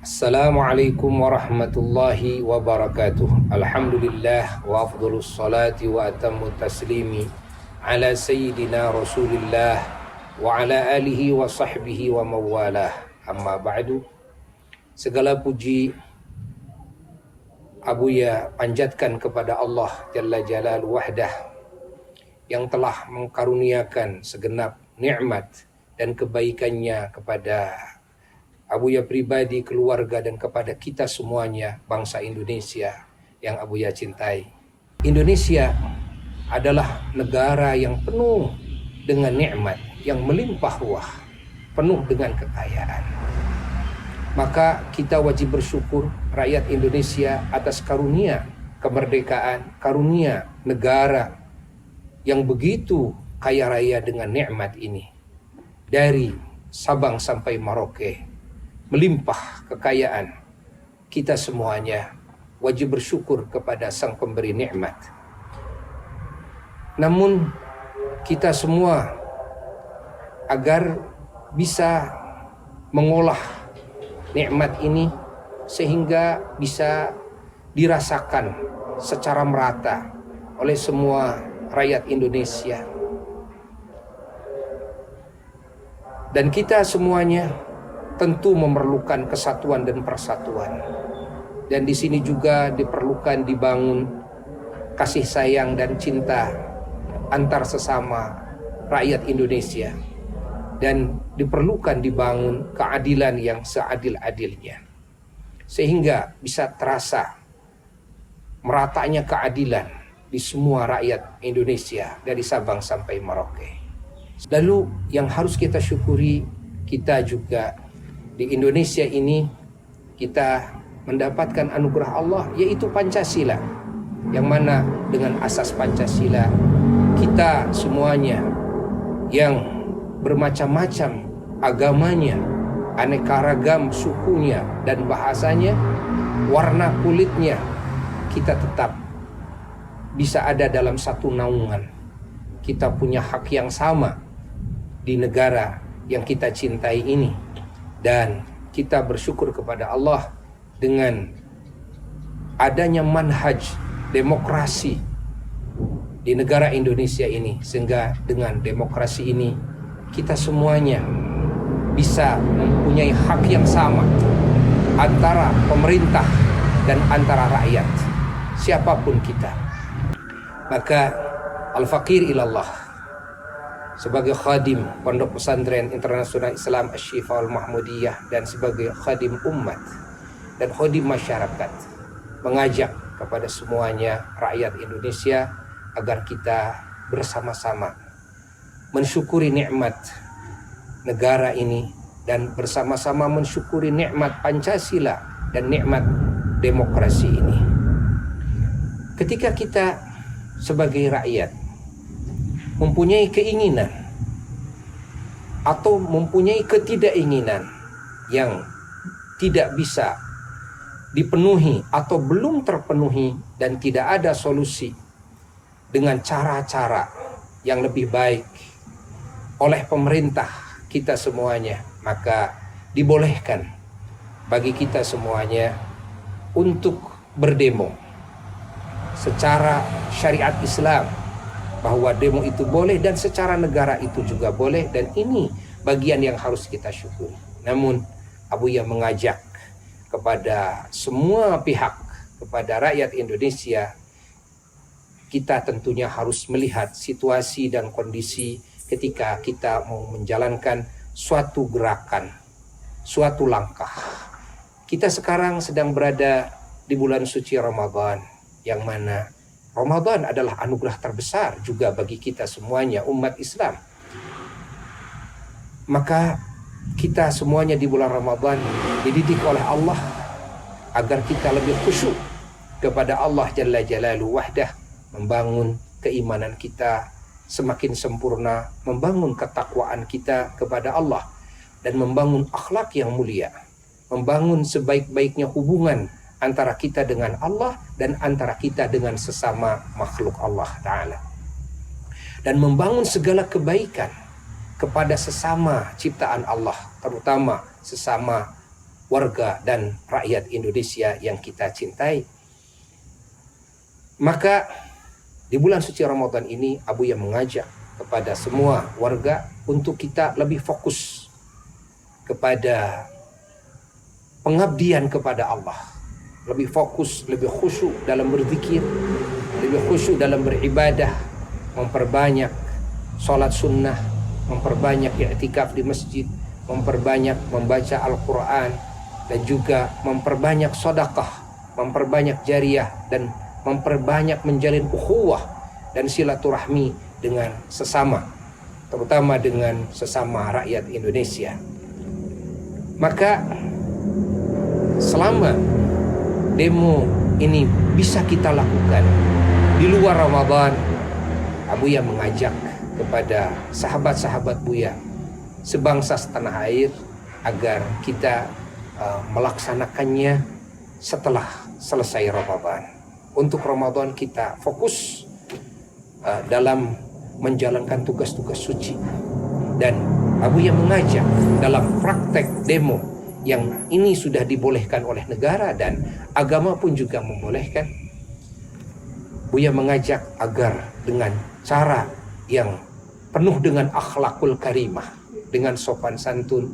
Assalamualaikum warahmatullahi wabarakatuh. Alhamdulillah wa afdhalus salati wa atammu taslimi ala sayyidina Rasulillah wa ala alihi wa sahbihi wa mawalah. Amma ba'du. Segala puji Abuya panjatkan kepada Allah Jalla Jalaluhu Wahdah yang telah mengkaruniakan segenap nikmat dan kebaikannya kepada Abuya pribadi, keluarga, dan kepada kita semuanya, bangsa Indonesia yang Abuya cintai. Indonesia adalah negara yang penuh dengan nikmat, yang melimpah ruah, penuh dengan kekayaan. Maka kita wajib bersyukur rakyat Indonesia atas karunia kemerdekaan, karunia negara yang begitu kaya raya dengan nikmat ini. Dari Sabang sampai Merauke, melimpah kekayaan. Kita semuanya wajib bersyukur kepada Sang Pemberi nikmat. Namun kita semua agar bisa mengolah nikmat ini sehingga bisa dirasakan secara merata oleh semua rakyat Indonesia. Dan kita semuanya tentu memerlukan kesatuan dan persatuan. Dan di sini juga diperlukan dibangun kasih sayang dan cinta antar sesama rakyat Indonesia. Dan diperlukan dibangun keadilan yang seadil-adilnya. Sehingga bisa terasa meratanya keadilan di semua rakyat Indonesia dari Sabang sampai Merauke. Lalu yang harus kita syukuri, kita juga di Indonesia ini kita mendapatkan anugerah Allah, yaitu Pancasila, yang mana dengan asas Pancasila kita semuanya yang bermacam-macam agamanya, aneka ragam sukunya dan bahasanya, warna kulitnya, kita tetap bisa ada dalam satu naungan. Kita punya hak yang sama di negara yang kita cintai ini. Dan kita bersyukur kepada Allah dengan adanya manhaj demokrasi di negara Indonesia ini. Sehingga dengan demokrasi ini kita semuanya bisa mempunyai hak yang sama antara pemerintah dan antara rakyat, siapapun kita. Maka al-faqir ilallah sebagai khadim Pondok Pesantren Internasional Islam Asy-Syifa Al-Mahmudiyah dan sebagai khadim umat dan khadim masyarakat, mengajak kepada semuanya rakyat Indonesia agar kita bersama-sama mensyukuri nikmat negara ini dan bersama-sama mensyukuri nikmat Pancasila dan nikmat demokrasi ini. Ketika kita sebagai rakyat mempunyai keinginan atau mempunyai ketidakinginan yang tidak bisa dipenuhi atau belum terpenuhi dan tidak ada solusi dengan cara-cara yang lebih baik oleh pemerintah kita semuanya, maka dibolehkan bagi kita semuanya untuk berdemo secara syariat Islam, bahwa demo itu boleh dan secara negara itu juga boleh, dan ini bagian yang harus kita syukuri. Namun Abuya mengajak kepada semua pihak, kepada rakyat Indonesia, kita tentunya harus melihat situasi dan kondisi ketika kita mau menjalankan suatu gerakan, suatu langkah. Kita sekarang sedang berada di bulan suci Ramadan, yang mana Ramadan adalah anugerah terbesar juga bagi kita semuanya, umat Islam. Maka kita semuanya di bulan Ramadan dididik oleh Allah agar kita lebih khusyuk kepada Allah Jalla Jalaluhu Wahdah, membangun keimanan kita semakin sempurna, membangun ketakwaan kita kepada Allah, dan membangun akhlak yang mulia, membangun sebaik-baiknya hubungan antara kita dengan Allah dan antara kita dengan sesama makhluk Allah Ta'ala, dan membangun segala kebaikan kepada sesama ciptaan Allah, terutama sesama warga dan rakyat Indonesia yang kita cintai. Maka di bulan suci Ramadan ini Abuya mengajak kepada semua warga untuk kita lebih fokus kepada pengabdian kepada Allah, lebih fokus, lebih khusyuk dalam berzikir, lebih khusyuk dalam beribadah, memperbanyak sholat sunnah, memperbanyak i'tikaf di masjid, memperbanyak membaca Al-Quran, dan juga memperbanyak sedekah, memperbanyak jariyah, dan memperbanyak menjalin ukhuwah dan silaturahmi dengan sesama, terutama dengan sesama rakyat Indonesia. Maka selama demo ini bisa kita lakukan di luar Ramadan, Abuya mengajak kepada sahabat-sahabat Buya sebangsa setanah air agar kita melaksanakannya setelah selesai Ramadan. Untuk Ramadan kita fokus dalam menjalankan tugas-tugas suci, dan Abuya mengajak dalam praktek demo yang ini sudah dibolehkan oleh negara dan agama pun juga membolehkan. Buya mengajak agar dengan cara yang penuh dengan akhlakul karimah, dengan sopan santun,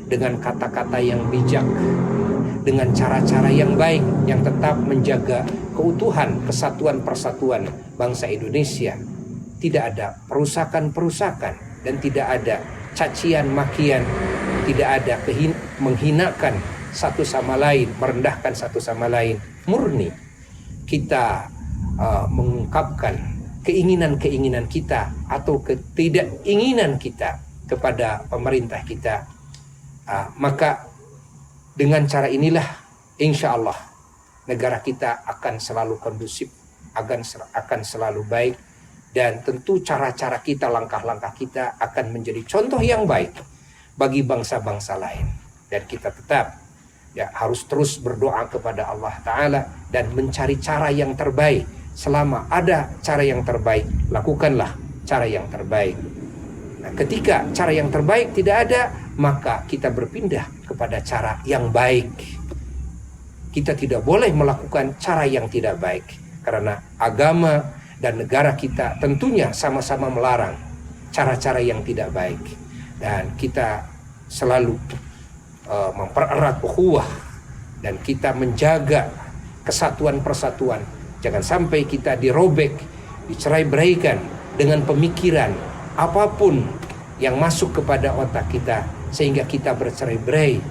dengan kata-kata yang bijak, dengan cara-cara yang baik yang tetap menjaga keutuhan, kesatuan, persatuan bangsa Indonesia. Tidak ada perusakan-perusakan dan tidak ada cacian makian, tidak ada menghinakan satu sama lain, merendahkan satu sama lain. Murni kita mengungkapkan keinginan-keinginan kita atau ketidakinginan kita kepada pemerintah kita. Maka dengan cara inilah insya Allah negara kita akan selalu kondusif, akan selalu baik, dan tentu cara-cara kita, langkah-langkah kita akan menjadi contoh yang baik bagi bangsa-bangsa lain. Dan kita tetap harus terus berdoa kepada Allah Ta'ala dan mencari cara yang terbaik. Selama ada cara yang terbaik, lakukanlah cara yang terbaik. Nah, ketika cara yang terbaik tidak ada, maka kita berpindah kepada cara yang baik. Kita tidak boleh melakukan cara yang tidak baik, karena agama dan negara kita tentunya sama-sama melarang cara-cara yang tidak baik. Dan kita selalu mempererat ukhuwah dan kita menjaga kesatuan persatuan. Jangan sampai kita dirobek, dicerai-beraikan dengan pemikiran apapun yang masuk kepada otak kita, sehingga kita bercerai-berai.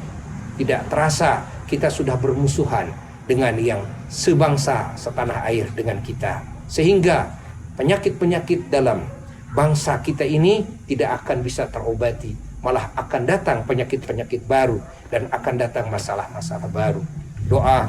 Tidak terasa kita sudah bermusuhan dengan yang sebangsa setanah air dengan kita, sehingga penyakit-penyakit dalam bangsa kita ini tidak akan bisa terobati, malah akan datang penyakit-penyakit baru dan akan datang masalah-masalah baru. Doa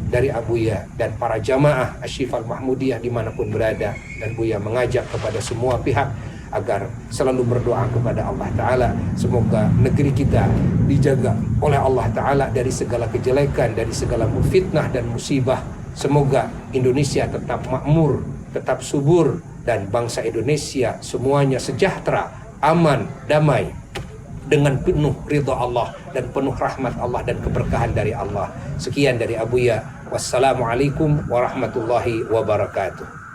dari Abuya dan para jamaah Asy-Syifal Mahmudiyah dimanapun berada, dan Buya mengajak kepada semua pihak agar selalu berdoa kepada Allah Ta'ala. Semoga negeri kita dijaga oleh Allah Ta'ala dari segala kejelekan, dari segala fitnah dan musibah. Semoga Indonesia tetap makmur, tetap subur, dan bangsa Indonesia semuanya sejahtera, aman, damai, dengan penuh ridha Allah dan penuh rahmat Allah dan keberkahan dari Allah. Sekian dari Abuya. Wassalamualaikum warahmatullahi wabarakatuh.